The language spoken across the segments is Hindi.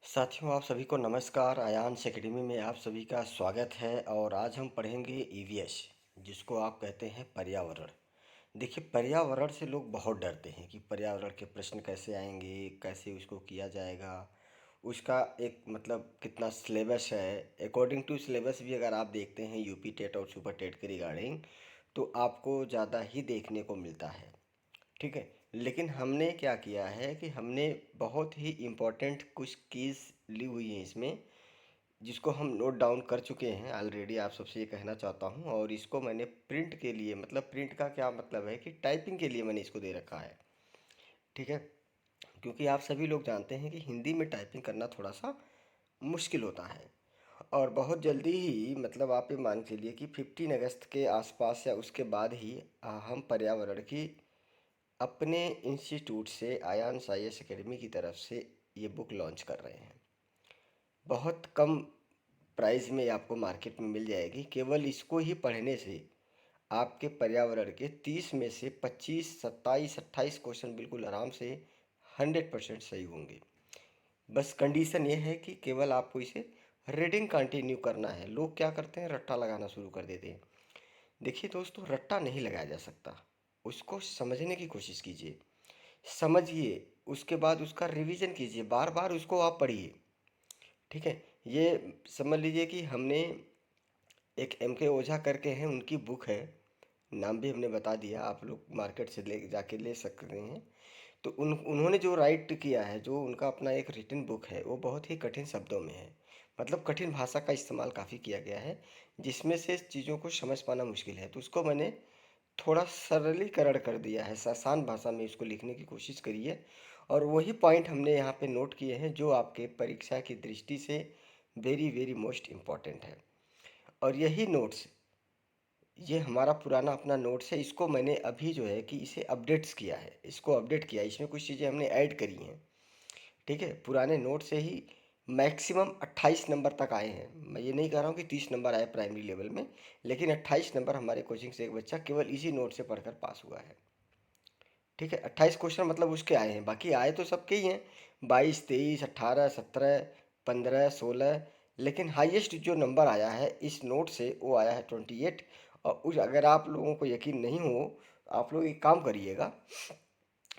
साथियों, आप सभी को नमस्कार। आयांश एकेडमी में आप सभी का स्वागत है। और आज हम पढ़ेंगे ईवीएस, जिसको आप कहते हैं पर्यावरण। देखिए, पर्यावरण से लोग बहुत डरते हैं कि पर्यावरण के प्रश्न कैसे आएंगे, कैसे उसको किया जाएगा, उसका एक मतलब कितना सिलेबस है। अकॉर्डिंग टू सिलेबस भी अगर आप देखते हैं यूपी टेट और सुपर टेट के रिगार्डिंग, तो आपको ज़्यादा ही देखने को मिलता है। ठीक है। लेकिन हमने क्या किया है कि हमने बहुत ही इम्पोर्टेंट कुछ कीज़ ली हुई हैं इसमें, जिसको हम नोट डाउन कर चुके हैं ऑलरेडी। आप सबसे ये कहना चाहता हूँ, और इसको मैंने प्रिंट के लिए, मतलब प्रिंट का क्या मतलब है कि टाइपिंग के लिए मैंने इसको दे रखा है। ठीक है। क्योंकि आप सभी लोग जानते हैं कि हिंदी में टाइपिंग करना थोड़ा सा मुश्किल होता है। और बहुत जल्दी ही, मतलब आप ये मान के लिए कि 15 अगस्त के आसपास या उसके बाद ही हम पर्यावरण की अपने इंस्टीट्यूट से आयांश आईएएस एकेडमी की तरफ से ये बुक लॉन्च कर रहे हैं। बहुत कम प्राइस में आपको मार्केट में मिल जाएगी। केवल इसको ही पढ़ने से आपके पर्यावरण के 30 में से 25, 27, 28 क्वेश्चन बिल्कुल आराम से 100% सही होंगे। बस कंडीशन ये है कि केवल आपको इसे रीडिंग कंटिन्यू करना है। लोग क्या करते हैं, रट्टा लगाना शुरू कर देते हैं। देखिए दोस्तों, रट्टा नहीं लगाया जा सकता। उसको समझने की कोशिश कीजिए, समझिए, उसके बाद उसका रिवीजन कीजिए, बार बार उसको आप पढ़िए। ठीक है। ये समझ लीजिए कि हमने एक M K ओझा करके हैं, उनकी बुक है। नाम भी हमने बता दिया, आप लोग मार्केट से ले जाके ले सकते हैं। तो उन्होंने जो राइट किया है, जो उनका अपना एक रिटन बुक है, वो बहुत ही कठिन शब्दों में है। मतलब कठिन भाषा का इस्तेमाल काफ़ी किया गया है, जिसमें से चीज़ों को समझ पाना मुश्किल है। तो उसको मैंने थोड़ा सरलीकरण कर दिया है, आसान भाषा में इसको लिखने की कोशिश करिए। और वही पॉइंट हमने यहाँ पे नोट किए हैं जो आपके परीक्षा की दृष्टि से वेरी वेरी मोस्ट इम्पॉर्टेंट है। और यही नोट्स, ये हमारा पुराना अपना नोट्स है, इसको मैंने अभी जो है कि इसे अपडेट्स किया है, इसको अपडेट किया है। इसमें कुछ चीज़ें हमने ऐड करी हैं। ठीक है। पुराने नोट से ही मैक्सिमम 28 नंबर तक आए हैं। मैं ये नहीं कह रहा हूँ कि 30 नंबर आए प्राइमरी लेवल में, लेकिन 28 नंबर हमारे कोचिंग से एक बच्चा केवल इसी नोट से पढ़कर पास हुआ है। ठीक है। 28 क्वेश्चन मतलब उसके आए हैं, बाकी आए तो सबके ही हैं, 22, 23, 18, 17, 15, 16। लेकिन हाईएस्ट जो नंबर आया है इस नोट से वो आया है 28। और उस, अगर आप लोगों को यकीन नहीं हो, आप लोग एक काम करिएगा,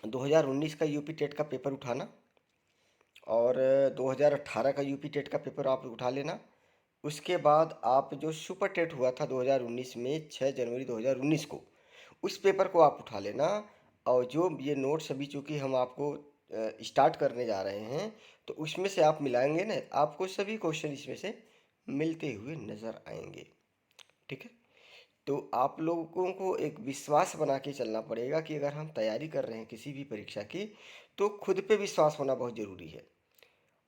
2019 का यूपी टेट का पेपर उठाना, और 2018 का यूपी टेट का पेपर आप उठा लेना। उसके बाद आप जो सुपर टेट हुआ था 2019 में, 6 जनवरी 2019 को, उस पेपर को आप उठा लेना। और जो ये नोट्स अभी चूँकि हम आपको स्टार्ट करने जा रहे हैं, तो उसमें से आप मिलाएंगे ना, आपको सभी क्वेश्चन इसमें से मिलते हुए नज़र आएंगे। ठीक है। तो आप लोगों को एक विश्वास बना के चलना पड़ेगा कि अगर हम तैयारी कर रहे हैं किसी भी परीक्षा की, तो खुद पे विश्वास होना बहुत ज़रूरी है।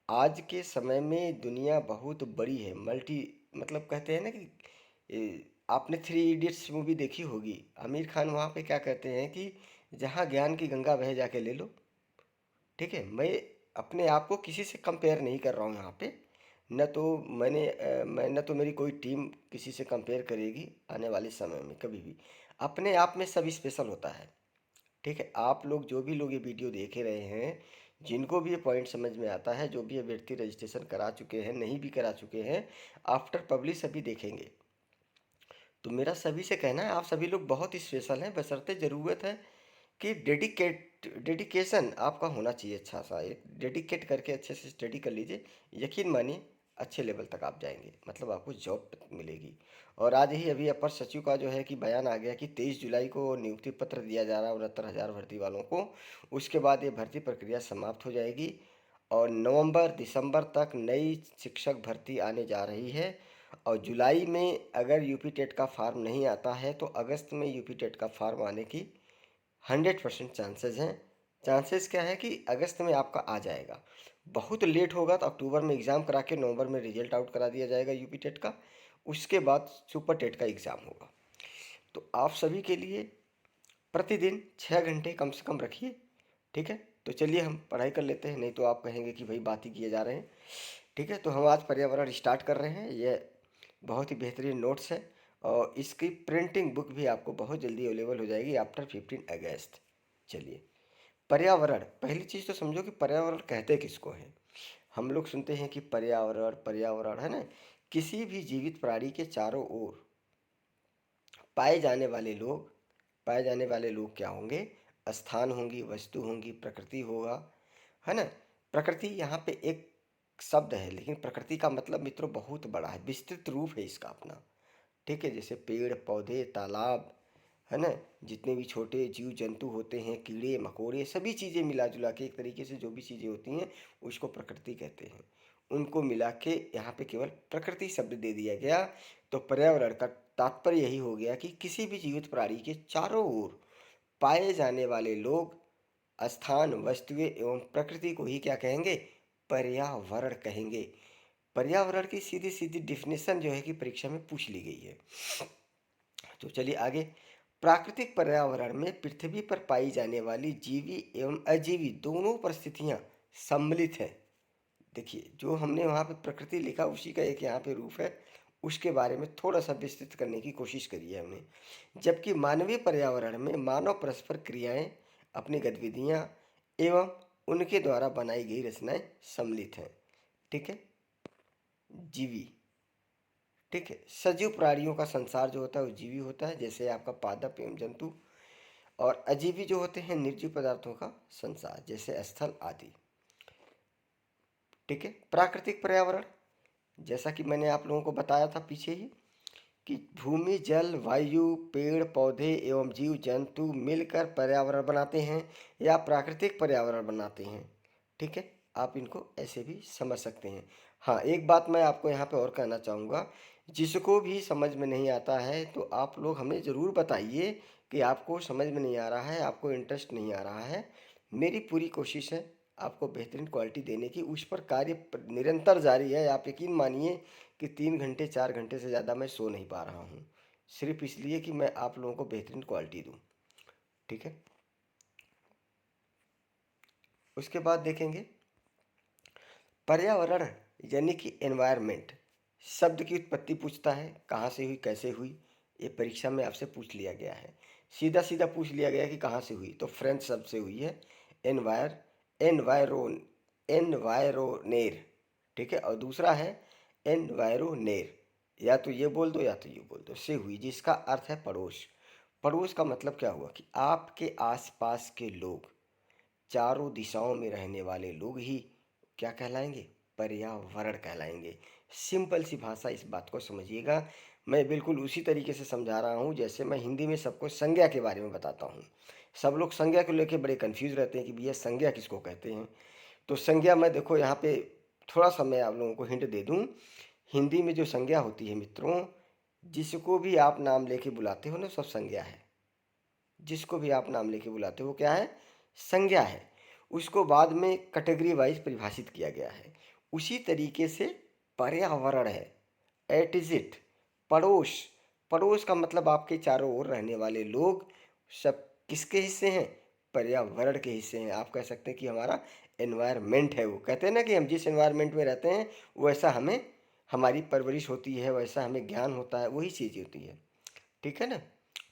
आज के समय में दुनिया बहुत बड़ी है, मल्टी, मतलब कहते हैं ना कि आपने 3 इडियट्स मूवी देखी होगी। आमिर खान वहाँ पे क्या कहते हैं कि जहाँ ज्ञान की गंगा बहे जाके ले लो। ठीक है। मैं अपने आप को किसी से कंपेयर नहीं कर रहा हूँ यहाँ पे। न तो मैं, न तो मेरी कोई टीम किसी से कंपेयर करेगी आने वाले समय में कभी भी। अपने आप में सब स्पेशल होता है। ठीक है। आप लोग, जो भी लोग ये वीडियो देख रहे हैं, जिनको भी ये पॉइंट समझ में आता है, जो भी अभ्यर्थी रजिस्ट्रेशन करा चुके हैं, नहीं भी करा चुके हैं, आफ्टर पब्लिश अभी देखेंगे, तो मेरा सभी से कहना है, आप सभी लोग बहुत स्पेशल हैं। बशर्ते ज़रूरत है कि डेडिकेशन आपका होना चाहिए। अच्छा सा एक डेडिकेट करके अच्छे से स्टडी कर लीजिए। यकीन मानिए, अच्छे लेवल तक आप जाएंगे, मतलब आपको जॉब मिलेगी। और आज ही अभी अपर सचिव का जो है कि बयान आ गया कि 23 जुलाई को नियुक्ति पत्र दिया जा रहा है 69,000 भर्ती वालों को। उसके बाद ये भर्ती प्रक्रिया समाप्त हो जाएगी, और नवंबर दिसंबर तक नई शिक्षक भर्ती आने जा रही है। और जुलाई में अगर यूपी टेट का फार्म नहीं आता है, तो अगस्त में यूपी टेट का फार्म आने की 100% चांसेस हैं। चांसेस क्या है कि अगस्त में आपका आ जाएगा। बहुत लेट होगा तो अक्टूबर में एग्ज़ाम करा के नवंबर में रिजल्ट आउट करा दिया जाएगा यूपी टेट का। उसके बाद सुपर टेट का एग्ज़ाम होगा। तो आप सभी के लिए प्रतिदिन 6 घंटे कम से कम रखिए। ठीक है। तो चलिए हम पढ़ाई कर लेते हैं, नहीं तो आप कहेंगे कि भाई बात ही किए जा रहे हैं। ठीक है। तो हम आज पर्यावरण स्टार्ट कर रहे हैं। ये बहुत ही बेहतरीन नोट्स है, और इसकी प्रिंटिंग बुक भी आपको बहुत जल्दी अवेलेबल हो जाएगी आफ्टर 15 अगस्त। चलिए, पर्यावरण, पहली चीज़ तो समझो कि पर्यावरण कहते किसको है। हम लोग सुनते हैं कि पर्यावरण पर्यावरण, है ना। किसी भी जीवित प्राणी के चारों ओर पाए जाने वाले लोग पाए जाने वाले लोग क्या होंगे? स्थान होंगी, वस्तु होंगी, प्रकृति होगा, है ना। प्रकृति यहाँ पे एक शब्द है, लेकिन प्रकृति का मतलब मित्रों बहुत बड़ा है, विस्तृत रूप है इसका अपना। ठीक है, जैसे पेड़ पौधे, तालाब, है ना, जितने भी छोटे जीव जंतु होते हैं, कीड़े मकोड़े, सभी चीज़ें मिला जुला के एक तरीके से जो भी चीज़ें होती हैं उसको प्रकृति कहते हैं। उनको मिला के यहाँ पे केवल प्रकृति शब्द दे दिया गया। तो पर्यावरण का तात्पर्य यही हो गया कि किसी भी जीवित प्राणी के चारों ओर पाए जाने वाले लोग, स्थान, वस्तुएं एवं प्रकृति को ही क्या कहेंगे? पर्यावरण कहेंगे। पर्यावरण की सीधी सीधी डिफिनेशन जो है कि परीक्षा में पूछ ली गई है। तो चलिए आगे। प्राकृतिक पर्यावरण में पृथ्वी पर पाई जाने वाली जीवी एवं अजीवी दोनों परिस्थितियां सम्मिलित हैं। देखिए, जो हमने वहाँ पे प्रकृति लिखा उसी का एक यहाँ पे रूप है, उसके बारे में थोड़ा सा विस्तृत करने की कोशिश करी है हमने। जबकि मानवीय पर्यावरण में मानव परस्पर क्रियाएं, अपनी गतिविधियां एवं उनके द्वारा बनाई गई रचनाएं सम्मिलित हैं। ठीक है, जीवी। ठीक है, सजीव प्राणियों का संसार जो होता है वो जीवी होता है, जैसे आपका पादप एवं जंतु। और अजीवी जो होते हैं निर्जीव पदार्थों का संसार, जैसे स्थल आदि। ठीक है, प्राकृतिक पर्यावरण, जैसा कि मैंने आप लोगों को बताया था पीछे ही कि भूमि, जल, वायु, पेड़ पौधे एवं जीव जंतु मिलकर पर्यावरण बनाते हैं या प्राकृतिक पर्यावरण बनाते हैं। ठीक है, आप इनको ऐसे भी समझ सकते हैं। हाँ, एक बात मैं आपको यहाँ पे और कहना चाहूँगा, जिसको भी समझ में नहीं आता है तो आप लोग हमें ज़रूर बताइए कि आपको समझ में नहीं आ रहा है, आपको इंटरेस्ट नहीं आ रहा है। मेरी पूरी कोशिश है आपको बेहतरीन क्वालिटी देने की, उस पर कार्य निरंतर जारी है। आप यकीन मानिए कि 3 घंटे 4 घंटे से ज़्यादा मैं सो नहीं पा रहा हूँ, सिर्फ इसलिए कि मैं आप लोगों को बेहतरीन क्वालिटी दूँ। ठीक है, उसके बाद देखेंगे पर्यावरण यानी कि एनवायरनमेंट शब्द की उत्पत्ति पूछता है, कहाँ से हुई, कैसे हुई। ये परीक्षा में आपसे पूछ लिया गया है, सीधा सीधा पूछ लिया गया है कि कहाँ से हुई, तो फ्रेंच शब्द से हुई है। एनवायर एनवायरोन एनवायरोनेर। ठीक है, और दूसरा है एनवायरोनेर, या तो ये बोल दो या तो ये बोल दो, से हुई, जिसका अर्थ है पड़ोस। पड़ोस का मतलब क्या हुआ कि आपके आसपास के लोग, चारों दिशाओं में रहने वाले लोग ही क्या कहलाएंगे? पर्यावरण कहलाएंगे। सिंपल सी भाषा, इस बात को समझिएगा। मैं बिल्कुल उसी तरीके से समझा रहा हूँ जैसे मैं हिंदी में सबको संज्ञा के बारे में बताता हूँ। सब लोग संज्ञा को लेकर बड़े कंफ्यूज रहते हैं कि भैया संज्ञा किसको कहते हैं। तो संज्ञा मैं देखो यहाँ पे थोड़ा सा मैं आप लोगों को हिंट दे दूँ। हिंदी में जो संज्ञा होती है मित्रों, जिसको भी आप नाम लेके बुलाते हो ना, सब संज्ञा है। जिसको भी आप नाम लेके बुलाते हो वो क्या है? संज्ञा है। उसको बाद में कैटेगरी वाइज परिभाषित किया गया है। उसी तरीके से पर्यावरण है, एट इज इट, पड़ोस। पड़ोस का मतलब आपके चारों ओर रहने वाले लोग सब किसके हिस्से हैं? पर्यावरण के हिस्से हैं। आप कह सकते हैं कि हमारा एनवायरनमेंट है। वो कहते हैं ना कि हम जिस एनवायरनमेंट में रहते हैं वैसा हमें, हमारी परवरिश होती है, वैसा हमें ज्ञान होता है, वही चीज़ होती है। ठीक है ना।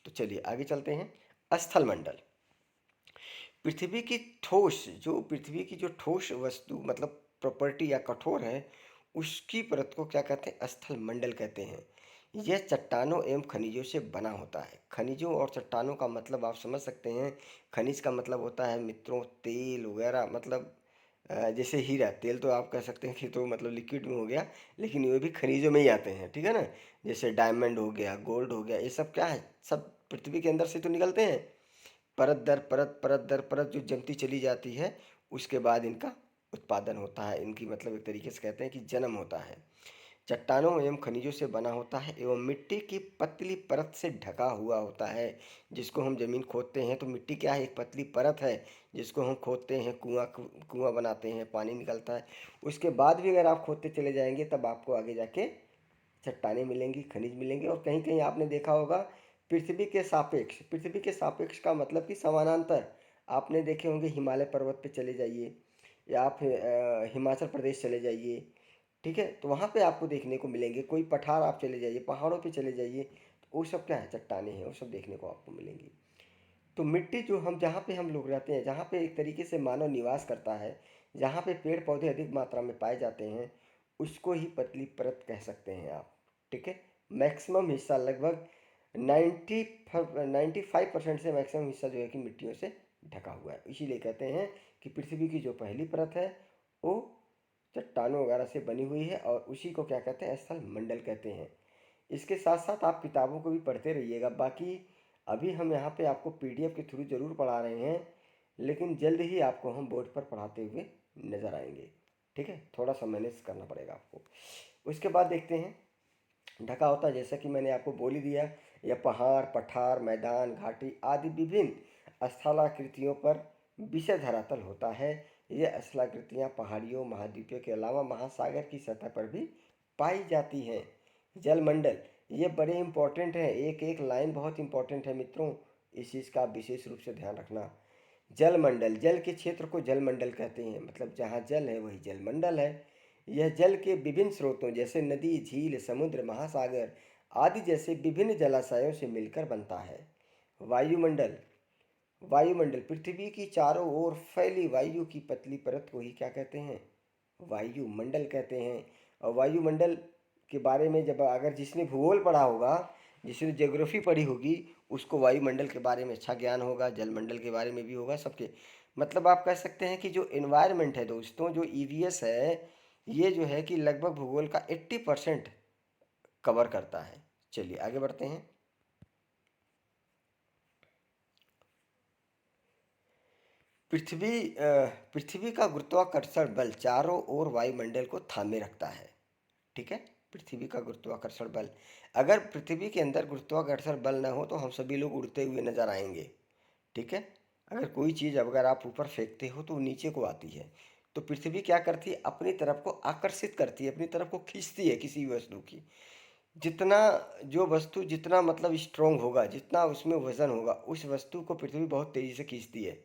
तो चलिए आगे चलते हैं। स्थल मंडल, पृथ्वी की ठोस, जो पृथ्वी की जो ठोस वस्तु मतलब प्रॉपर्टी या कठोर है, उसकी परत को क्या कहते हैं? स्थल मंडल कहते हैं। यह चट्टानों एवं खनिजों से बना होता है। खनिजों और चट्टानों का मतलब आप समझ सकते हैं। खनिज का मतलब होता है मित्रों तेल वगैरह, मतलब जैसे हीरा, तेल तो आप कह सकते हैं कि तो मतलब लिक्विड में हो गया, लेकिन ये भी खनिजों में ही आते हैं। ठीक है ना। जैसे डायमंड हो गया, गोल्ड हो गया, ये सब क्या है? सब पृथ्वी के अंदर से तो निकलते हैं। परत दर परत, परत दर परत जो जमती चली जाती है, उसके बाद इनका उत्पादन होता है। इनकी मतलब एक तरीके से कहते हैं कि जन्म होता है। चट्टानों एवं खनिजों से बना होता है एवं मिट्टी की पतली परत से ढका हुआ होता है। जिसको हम जमीन खोदते हैं तो मिट्टी क्या है? एक पतली परत है, जिसको हम खोदते हैं, कुआं कुआं बनाते हैं, पानी निकलता है। उसके बाद भी अगर आप खोदते चले जाएंगे तब आपको आगे जाके चट्टानें मिलेंगी, खनिज मिलेंगे। और कहीं कहीं आपने देखा होगा पृथ्वी के सापेक्ष, पृथ्वी के सापेक्ष का मतलब कि समानांतर। आपने देखे होंगे हिमालय पर्वत पे चले जाइए या आप हिमाचल प्रदेश चले जाइए। ठीक है, तो वहाँ पे आपको देखने को मिलेंगे। कोई पठार आप चले जाइए, पहाड़ों पे चले जाइए, तो वो सब क्या है? चट्टानें हैं, वो सब देखने को आपको मिलेंगी। तो मिट्टी जो हम, जहाँ पे हम लोग रहते हैं, जहाँ पे एक तरीके से मानव निवास करता है, जहाँ पे पेड़ पौधे अधिक मात्रा में पाए जाते हैं उसको ही पतली परत कह सकते हैं आप। ठीक है, मैक्सिमम हिस्सा लगभग 95% से मैक्सिमम हिस्सा जो है कि मिट्टियों से ढका हुआ है। इसीलिए कहते हैं कि पृथ्वी की जो पहली परत है वो चट्टानों वगैरह से बनी हुई है और उसी को क्या कहते हैं, स्थल मंडल कहते हैं। इसके साथ साथ आप किताबों को भी पढ़ते रहिएगा। बाकी अभी हम यहाँ पे आपको पीडीएफ के थ्रू ज़रूर पढ़ा रहे हैं, लेकिन जल्द ही आपको हम बोर्ड पर पढ़ाते हुए नज़र आएंगे। ठीक है, थोड़ा सा मैनेज करना पड़ेगा आपको। उसके बाद देखते हैं ढका होता, जैसा कि मैंने आपको बोल ही दिया, यह पहाड़, पठार, मैदान, घाटी आदि विभिन्न स्थलाकृतियों पर विषय धरातल होता है। यह स्थलाकृतियाँ पहाड़ियों, महाद्वीपों के अलावा महासागर की सतह पर भी पाई जाती हैं। जलमंडल ये बड़े इंपॉर्टेंट है, एक एक लाइन बहुत इंपॉर्टेंट है मित्रों, इस चीज़ का विशेष रूप से ध्यान रखना। जलमंडल, जल के क्षेत्र को जलमंडल कहते हैं, मतलब जहाँ जल है वही जलमंडल है। यह जल के विभिन्न स्रोतों जैसे नदी, झील, समुद्र, महासागर आदि जैसे विभिन्न जलाशयों से मिलकर बनता है। वायुमंडल, वायुमंडल पृथ्वी की चारों ओर फैली वायु की पतली परत को ही क्या कहते हैं, वायुमंडल कहते हैं। और वायुमंडल के बारे में जब अगर जिसने भूगोल पढ़ा होगा, जिसने ज्योग्राफी पढ़ी होगी, उसको वायुमंडल के बारे में अच्छा ज्ञान होगा, जलमंडल के बारे में भी होगा सबके। मतलब आप कह सकते हैं कि जो इन्वायरमेंट है दोस्तों, जो ईवीएस है, ये जो है कि लगभग भूगोल का 80% कवर करता है। चलिए आगे बढ़ते हैं। पृथ्वी का गुरुत्वाकर्षण बल चारों ओर वायुमंडल को थामे रखता है। ठीक है, पृथ्वी का गुरुत्वाकर्षण बल, अगर पृथ्वी के अंदर गुरुत्वाकर्षण बल न हो तो हम सभी लोग उड़ते हुए नजर आएंगे। ठीक है, अगर कोई चीज़ अगर आप ऊपर फेंकते हो तो वो नीचे को आती है। तो पृथ्वी क्या करती है, अपनी तरफ को आकर्षित करती है, अपनी तरफ को खींचती है किसी भी वस्तु की। जितना जो वस्तु जितना मतलब स्ट्रोंग होगा, जितना उसमें वजन होगा, उस वस्तु को पृथ्वी बहुत तेज़ी से खींचती है।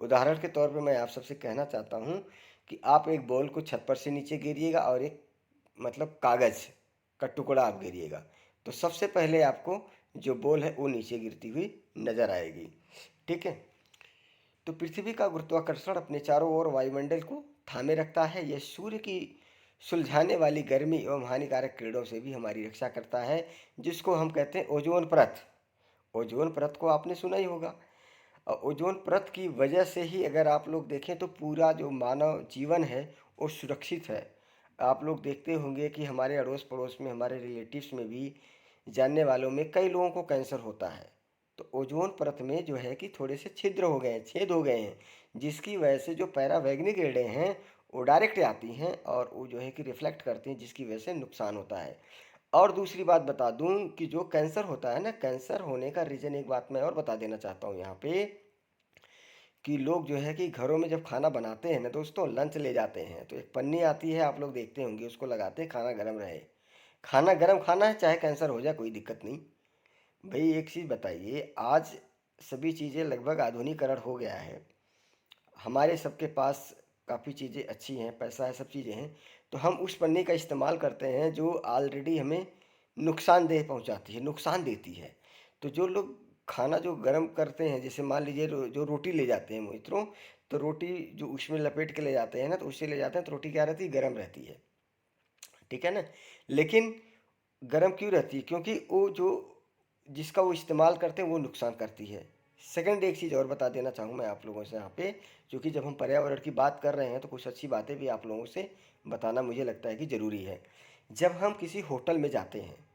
उदाहरण के तौर पे मैं आप सबसे कहना चाहता हूँ कि आप एक बॉल को छत पर से नीचे गिरिएगा और एक मतलब कागज़ का टुकड़ा आप गिरिएगा, तो सबसे पहले आपको जो बॉल है वो नीचे गिरती हुई नज़र आएगी। ठीक है, तो पृथ्वी का गुरुत्वाकर्षण अपने चारों ओर वायुमंडल को थामे रखता है। यह सूर्य की सुलझाने वाली गर्मी एवं हानिकारक किरणों से भी हमारी रक्षा करता है, जिसको हम कहते हैं ओजोन परत। ओजोन परत को आपने सुना ही होगा। और ओजोन परत की वजह से ही अगर आप लोग देखें तो पूरा जो मानव जीवन है वो सुरक्षित है। आप लोग देखते होंगे कि हमारे अड़ोस पड़ोस में, हमारे रिलेटिव्स में भी, जानने वालों में कई लोगों को कैंसर होता है। तो ओजोन परत में जो है कि थोड़े से छिद्र हो गए हैं, छेद हो गए हैं, जिसकी वजह से जो पैरावैगनिक किरणें हैं वो डायरेक्ट आती हैं और वो जो है कि रिफ्लेक्ट करती हैं, जिसकी वजह से नुकसान होता है। और दूसरी बात बता दूं कि जो कैंसर होता है ना, कैंसर होने का रीज़न एक बात मैं और बता देना चाहता हूँ यहाँ पे, कि लोग जो है कि घरों में जब खाना बनाते हैं ना दोस्तों, लंच ले जाते हैं तो एक पन्नी आती है, आप लोग देखते होंगे, उसको लगाते हैं खाना गर्म रहे। खाना गर्म खाना है, चाहे कैंसर हो जाए कोई दिक्कत नहीं। भाई एक चीज़ बताइए, आज सभी चीज़ें लगभग आधुनिकरण हो गया है, हमारे सबके पास काफ़ी चीज़ें अच्छी हैं, पैसा है, सब चीज़ें हैं, तो हम उस पन्नी का इस्तेमाल करते हैं जो ऑलरेडी हमें नुकसानदेह पहुंचाती है, नुकसान देती है। तो जो लोग खाना जो गर्म करते हैं, जैसे मान लीजिए जो रोटी ले जाते हैं मित्रों, तो रोटी जो उसमें लपेट के ले जाते हैं ना, तो उससे ले जाते हैं तो रोटी क्या रहती है, गर्म रहती है। ठीक है ना, लेकिन गर्म क्यों रहती है, क्योंकि वो जो जिसका वो इस्तेमाल करते हैं वो नुकसान करती है। सेकंड एक चीज़ और बता देना चाहूँ मैं आप लोगों से यहाँ पे, क्योंकि जब हम पर्यावरण की बात कर रहे हैं तो कुछ अच्छी बातें भी आप लोगों से बताना मुझे लगता है कि ज़रूरी है। जब हम किसी होटल में जाते हैं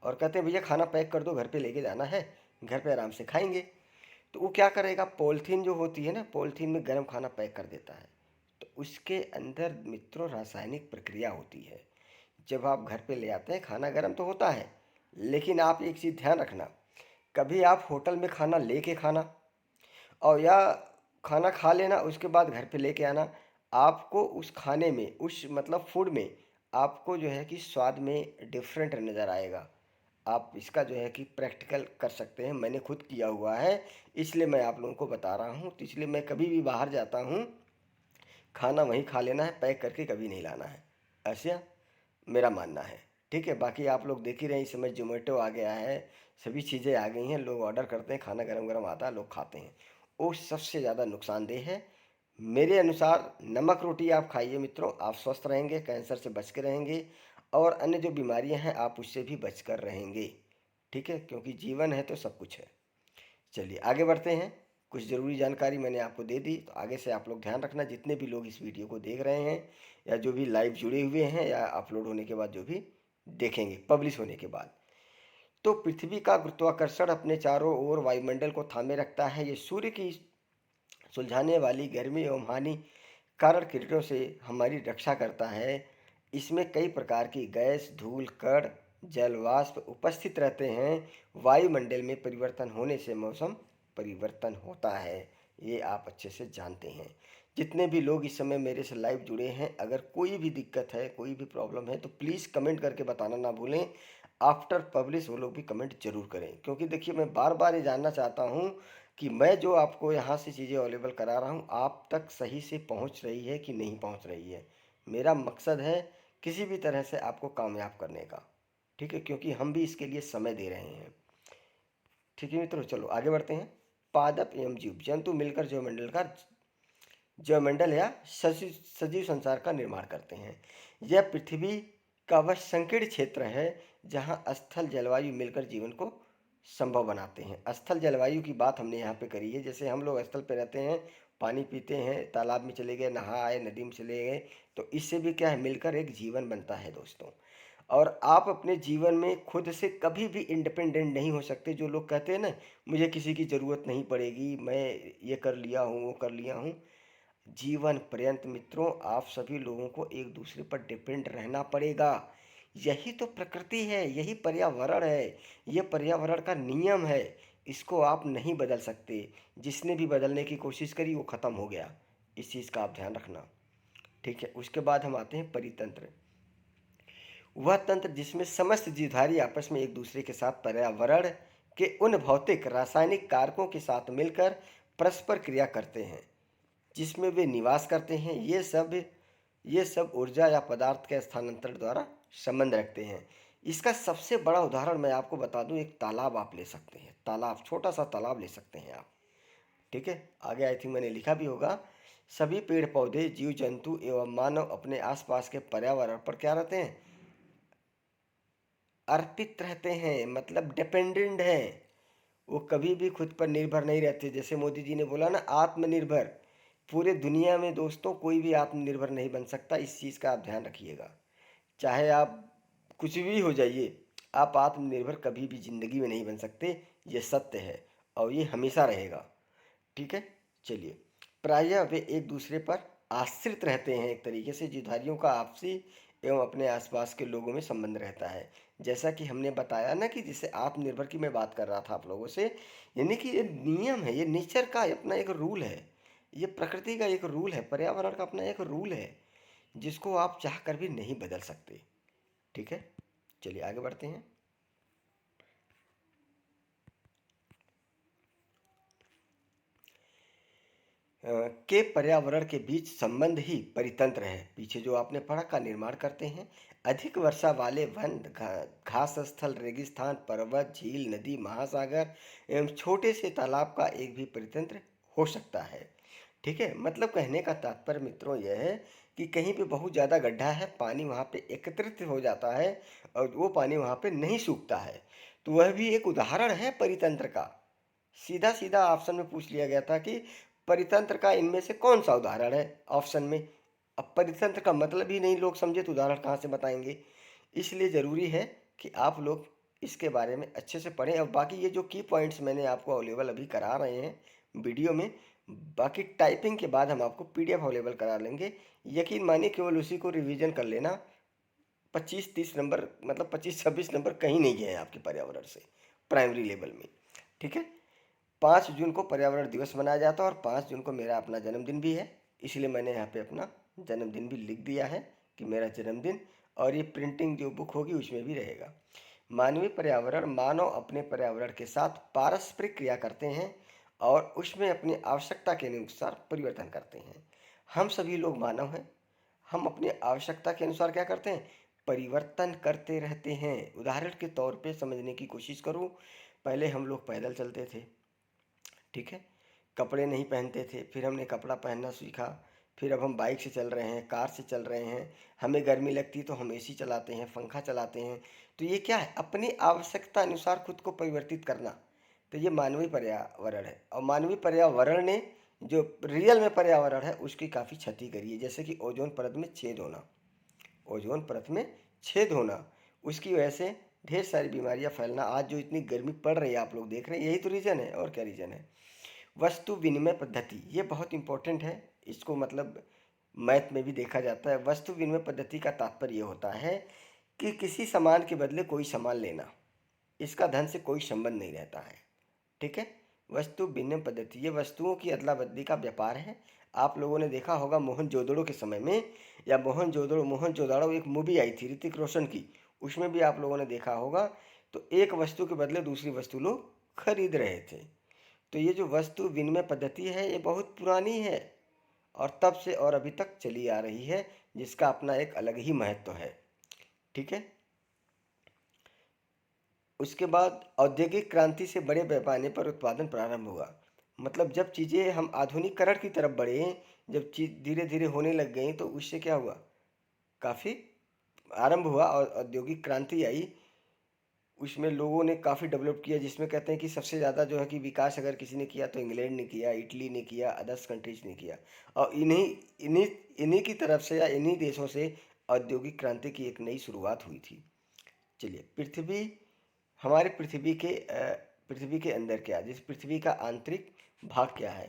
और कहते हैं भैया खाना पैक कर दो, घर पे लेके जाना है, घर पे आराम से खाएंगे, तो वो क्या करेगा, पॉलीथीन जो होती है ना, पॉलीथीन में गर्म खाना पैक कर देता है। तो उसके अंदर मित्रों रासायनिक प्रक्रिया होती है। जब आप घर पे ले आते हैं खाना गर्म तो होता है, लेकिन आप एक चीज़ ध्यान रखना, कभी आप होटल में खाना लेके खाना और या खाना खा लेना उसके बाद घर पे लेके आना, आपको उस खाने में, उस मतलब फूड में आपको जो है कि स्वाद में डिफरेंट नज़र आएगा। आप इसका जो है कि प्रैक्टिकल कर सकते हैं, मैंने खुद किया हुआ है, इसलिए मैं आप लोगों को बता रहा हूँ। तो इसलिए मैं कभी भी बाहर जाता हूँ, खाना वहीं खा लेना है, पैक करके कभी नहीं लाना है, ऐसा मेरा मानना है। ठीक है, बाकी आप लोग देख ही रहे हैं, इस समय जोमेटो आ गया है, सभी चीज़ें आ गई हैं, लोग ऑर्डर करते हैं, खाना गरम गरम आता है, लोग खाते हैं, वो सबसे ज़्यादा नुकसानदेह है। मेरे अनुसार नमक रोटी आप खाइए मित्रों, आप स्वस्थ रहेंगे, कैंसर से बच के रहेंगे और अन्य जो बीमारियां हैं आप उससे भी बच कर रहेंगे। ठीक है, क्योंकि जीवन है तो सब कुछ है। चलिए आगे बढ़ते हैं। कुछ ज़रूरी जानकारी मैंने आपको दे दी, तो आगे से आप लोग ध्यान रखना, जितने भी लोग इस वीडियो को देख रहे हैं या जो भी लाइव जुड़े हुए हैं या अपलोड होने के बाद जो भी देखेंगे पब्लिश होने के बाद। तो पृथ्वी का गुरुत्वाकर्षण अपने चारों ओर वायुमंडल को थामे रखता है। ये सूर्य की सुलझाने वाली गर्मी एवं हानिकारक किरणों से हमारी रक्षा करता है। इसमें कई प्रकार की गैस, धूल, कण, जल वाष्प उपस्थित रहते हैं। वायुमंडल में परिवर्तन होने से मौसम परिवर्तन होता है, ये आप अच्छे से जानते हैं। जितने भी लोग इस समय मेरे से लाइव जुड़े हैं, अगर कोई भी दिक्कत है, कोई भी प्रॉब्लम है, तो प्लीज़ कमेंट करके बताना ना भूलें। आफ्टर पब्लिश वो लोग भी कमेंट जरूर करें, क्योंकि देखिए मैं बार बार ये जानना चाहता हूँ कि मैं जो आपको यहाँ से चीज़ें अवेलेबल करा रहा हूँ आप तक सही से पहुँच रही है कि नहीं पहुँच रही है। मेरा मकसद है किसी भी तरह से आपको कामयाब करने का। ठीक है, क्योंकि हम भी इसके लिए समय दे रहे हैं। ठीक है मित्रों, चलो आगे बढ़ते हैं। पादप एवं जीव जंतु मिलकर जैवमंडल या सजीव संसार का निर्माण करते हैं। यह पृथ्वी का वह संकीर्ण क्षेत्र है जहाँ स्थल जलवायु मिलकर जीवन को संभव बनाते हैं। स्थल जलवायु की बात हमने यहाँ पे करी है, जैसे हम लोग स्थल पे रहते हैं, पानी पीते हैं, तालाब में चले गए, नहा आए, नदी में चले गए, तो इससे भी क्या है, मिलकर एक जीवन बनता है दोस्तों। और आप अपने जीवन में खुद से कभी भी इंडिपेंडेंट नहीं हो सकते। जो लोग कहते हैं ना, मुझे किसी की ज़रूरत नहीं पड़ेगी, मैं ये कर लिया हूँ, वो कर लिया हूँ, जीवन पर्यंत मित्रों आप सभी लोगों को एक दूसरे पर डिपेंड रहना पड़ेगा। यही तो प्रकृति है, यही पर्यावरण है, ये पर्यावरण का नियम है। इसको आप नहीं बदल सकते। जिसने भी बदलने की कोशिश करी वो ख़त्म हो गया। इस चीज़ का आप ध्यान रखना। ठीक है, उसके बाद हम आते हैं परितंत्र। वह तंत्र जिसमें समस्त जीवधारी आपस में एक दूसरे के साथ पर्यावरण के उन भौतिक रासायनिक कारकों के साथ मिलकर परस्पर क्रिया करते हैं जिसमें वे निवास करते हैं। ये सब ऊर्जा या पदार्थ के स्थानांतरण द्वारा संबंध रखते हैं। इसका सबसे बड़ा उदाहरण मैं आपको बता दूं, एक तालाब आप ले सकते हैं। तालाब, छोटा सा तालाब ले सकते हैं आप। ठीक है, आगे आई थिंक मैंने लिखा भी होगा। सभी पेड़ पौधे, जीव जंतु एवं मानव अपने आसपास के पर्यावरण पर क्या रहते हैं, अर्पित रहते हैं, मतलब डिपेंडेंट हैं। वो कभी भी खुद पर निर्भर नहीं रहते। जैसे मोदी जी ने बोला ना, आत्मनिर्भर। पूरे दुनिया में दोस्तों कोई भी आत्मनिर्भर नहीं बन सकता, इस चीज़ का आप ध्यान रखिएगा। चाहे आप कुछ भी हो जाइए, आप आत्मनिर्भर कभी भी ज़िंदगी में नहीं बन सकते, ये सत्य है और ये हमेशा रहेगा। ठीक है, चलिए। प्रायः वे एक दूसरे पर आश्रित रहते हैं। एक तरीके से जीवधारियों का आपसी एवं अपने आसपास के लोगों में संबंध रहता है। जैसा कि हमने बताया ना कि जिसे आत्मनिर्भर की मैं बात कर रहा था आप लोगों से, यानी कि ये नियम है, ये नेचर का अपना एक रूल है, ये प्रकृति का एक रूल है, पर्यावरण का अपना एक रूल है, जिसको आप चाह कर भी नहीं बदल सकते। ठीक है, चलिए आगे बढ़ते हैं। के पर्यावरण के बीच संबंध ही परितंत्र है। पीछे जो आपने पढ़ा का निर्माण करते हैं। अधिक वर्षा वाले वन, घास स्थल, रेगिस्तान, पर्वत, झील, नदी, महासागर एवं छोटे से तालाब का एक भी परितंत्र हो सकता है। ठीक है, मतलब कहने का तात्पर्य मित्रों यह है कि कहीं पे बहुत ज़्यादा गड्ढा है, पानी वहाँ पे एकत्रित हो जाता है और वो पानी वहाँ पे नहीं सूखता है, तो वह भी एक उदाहरण है परितंत्र का। सीधा सीधा ऑप्शन में पूछ लिया गया था कि परितंत्र का इनमें से कौन सा उदाहरण है ऑप्शन में। अब परितंत्र का मतलब ही नहीं लोग समझे तो उदाहरण कहाँ से बताएंगे। इसलिए ज़रूरी है कि आप लोग इसके बारे में अच्छे से पढ़ें। और बाकी ये जो की पॉइंट्स मैंने आपको अवेलेबल अभी करा रहे हैं वीडियो में, बाकी टाइपिंग के बाद हम आपको पीडीएफ अवेलेबल करा लेंगे। यकीन मानिए केवल उसी को रिवीजन कर लेना। 25-30 नंबर, मतलब 25-26 नंबर कहीं नहीं गए हैं आपके पर्यावरण से प्राइमरी लेवल में। ठीक है, 5 जून को पर्यावरण दिवस मनाया जाता है और 5 जून को मेरा अपना जन्मदिन भी है, इसलिए मैंने यहाँ पे अपना जन्मदिन भी लिख दिया है कि मेरा जन्मदिन, और ये प्रिंटिंग जो बुक होगी उसमें भी रहेगा। मानवीय पर्यावरण, मानव अपने पर्यावरण के साथ पारस्परिक क्रिया करते हैं और उसमें अपनी आवश्यकता के अनुसार परिवर्तन करते हैं। हम सभी लोग मानव हैं, हम अपनी आवश्यकता के अनुसार क्या करते हैं, परिवर्तन करते रहते हैं। उदाहरण के तौर पे समझने की कोशिश करूँ, पहले हम लोग पैदल चलते थे। ठीक है, कपड़े नहीं पहनते थे, फिर हमने कपड़ा पहनना सीखा। फिर अब हम बाइक से चल रहे हैं, कार से चल रहे हैं। हमें गर्मी लगती है तो हम एसी चलाते हैं, पंखा चलाते हैं। तो ये क्या है, अपनी आवश्यकता अनुसार खुद को परिवर्तित करना। तो ये मानवीय पर्यावरण है। और मानवीय पर्यावरण ने जो रियल में पर्यावरण है उसकी काफ़ी क्षति करी है। जैसे कि ओजोन परत में छेद होना, ओजोन परत में छेद होना, उसकी वजह से ढेर सारी बीमारियां फैलना। आज जो इतनी गर्मी पड़ रही है आप लोग देख रहे हैं, यही तो रीज़न है। और क्या रीज़न है? वस्तु विनिमय पद्धति, ये बहुत इंपॉर्टेंट है। इसको मतलब मैथ में भी देखा जाता है। वस्तु विनिमय पद्धति का तात्पर्य ये होता है कि किसी सामान के बदले कोई सामान लेना, इसका धन से कोई संबंध नहीं रहता है। ठीक है। वस्तु विनिमय पद्धति, ये वस्तुओं की अदला बदली का व्यापार है। आप लोगों ने देखा होगा मोहनजोदड़ो के समय में, या मोहनजोदड़ो एक मूवी आई थी ऋतिक रोशन की, उसमें भी आप लोगों ने देखा होगा। तो एक वस्तु के बदले दूसरी वस्तु लोग खरीद रहे थे। तो ये जो वस्तु विनिमय पद्धति है ये बहुत पुरानी है और तब से और अभी तक चली आ रही है, जिसका अपना एक अलग ही महत्व है। ठीक है। उसके बाद औद्योगिक क्रांति से बड़े पैमाने पर उत्पादन प्रारंभ हुआ। मतलब जब चीज़ें हम आधुनिकीकरण की तरफ बढ़े, जब चीज़ धीरे धीरे होने लग गई, तो उससे क्या हुआ, काफ़ी आरंभ हुआ और औद्योगिक क्रांति आई। उसमें लोगों ने काफ़ी डेवलप किया, जिसमें कहते हैं कि सबसे ज़्यादा जो है कि विकास अगर किसी ने किया तो इंग्लैंड ने किया, इटली ने किया, अदर्स कंट्रीज ने किया। और इन्हीं इन्हीं इन्हीं की तरफ से या इन्हीं देशों से औद्योगिक क्रांति की एक नई शुरुआत हुई थी। चलिए, हमारे पृथ्वी के अंदर क्या है, जिस पृथ्वी का आंतरिक भाग क्या है।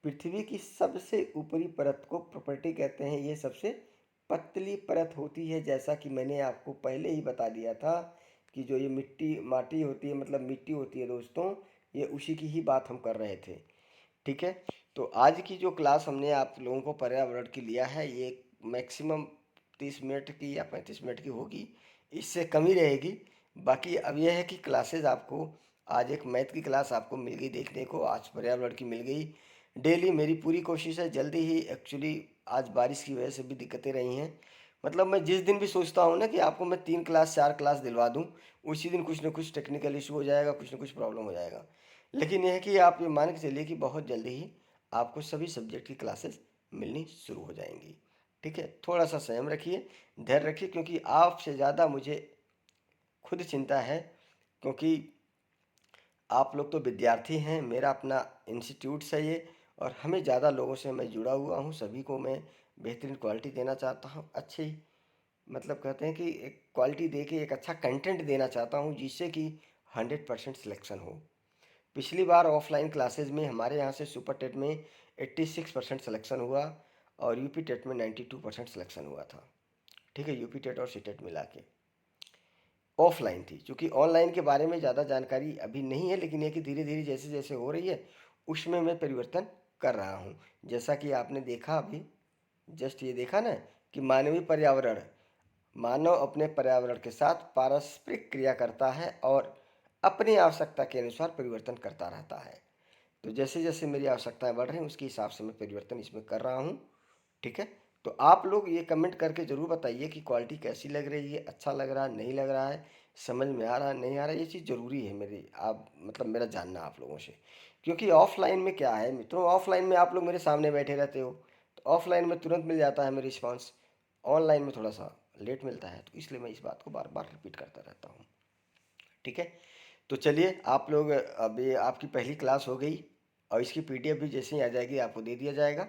पृथ्वी की सबसे ऊपरी परत को प्रॉपर्टी कहते हैं। ये सबसे पतली परत होती है, जैसा कि मैंने आपको पहले ही बता दिया था कि जो ये माटी होती है, मतलब मिट्टी होती है दोस्तों, ये उसी की ही बात हम कर रहे थे। ठीक है। तो आज की जो क्लास हमने आप लोगों को पर्यावरण की लिया है, ये मैक्सिमम 30 मिनट की या 35 मिनट की होगी, इससे कम ही रहेगी। बाकी अब यह है कि क्लासेस आपको, आज एक मैथ की क्लास आपको मिल गई देखने को, आज पर्यावरण की मिल गई। डेली मेरी पूरी कोशिश है जल्दी ही, एक्चुअली आज बारिश की वजह से भी दिक्कतें रही हैं। मतलब मैं जिस दिन भी सोचता हूँ ना कि आपको मैं 3 क्लास 4 क्लास दिलवा दूँ, उसी दिन कुछ ना कुछ टेक्निकल इशू हो जाएगा, कुछ ना कुछ प्रॉब्लम हो जाएगा। लेकिन यह है कि आप ये मान के चलिए कि बहुत जल्दी ही आपको सभी सब्जेक्ट की क्लासेस मिलनी शुरू हो जाएंगी। ठीक है। थोड़ा सा संयम रखिए, धैर्य रखिए, क्योंकि आपसे ज़्यादा मुझे खुद चिंता है। क्योंकि आप लोग तो विद्यार्थी हैं, मेरा अपना इंस्टीट्यूट है ये, और हमें ज़्यादा लोगों से मैं जुड़ा हुआ हूँ। सभी को मैं बेहतरीन क्वालिटी देना चाहता हूँ, अच्छी, मतलब कहते हैं कि एक क्वालिटी दे के एक अच्छा कंटेंट देना चाहता हूँ, जिससे कि 100% सिलेक्शन हो। पिछली बार ऑफलाइन क्लासेस में हमारे यहाँ से सुपर टेट में 86% सिलेक्शन हुआ, और यूपी टेट में 92% सिलेक्शन हुआ था। ठीक है। यूपी टेट और सी टेट मिला के ऑफलाइन थी, क्योंकि ऑनलाइन के बारे में ज़्यादा जानकारी अभी नहीं है, लेकिन ये कि धीरे धीरे जैसे जैसे हो रही है उसमें मैं परिवर्तन कर रहा हूँ। जैसा कि आपने देखा अभी, जस्ट ये देखा ना कि मानवीय पर्यावरण, मानव अपने पर्यावरण के साथ पारस्परिक क्रिया करता है और अपनी आवश्यकता के अनुसार परिवर्तन करता रहता है। तो जैसे जैसे मेरी आवश्यकताएं बढ़ रही हैं उसके हिसाब से मैं परिवर्तन इसमें कर रहा हूँ। ठीक है। तो आप लोग ये कमेंट करके ज़रूर बताइए कि क्वालिटी कैसी लग रही है, अच्छा लग रहा है, नहीं लग रहा है, समझ में आ रहा है, नहीं आ रहा है। ये चीज़ ज़रूरी है मेरी, आप मतलब मेरा जानना आप लोगों से। क्योंकि ऑफलाइन में क्या है मित्रों, ऑफलाइन में आप लोग मेरे सामने बैठे रहते हो, तो ऑफलाइन में तुरंत मिल जाता है मेरी रिस्पॉन्स, ऑनलाइन में थोड़ा सा लेट मिलता है। तो इसलिए मैं इस बात को बार बार रिपीट करता रहता हूँ। ठीक है। तो चलिए, आप लोग, अभी आपकी पहली क्लास हो गई, और इसकी पीडीएफ भी जैसे ही आ जाएगी आपको दे दिया जाएगा।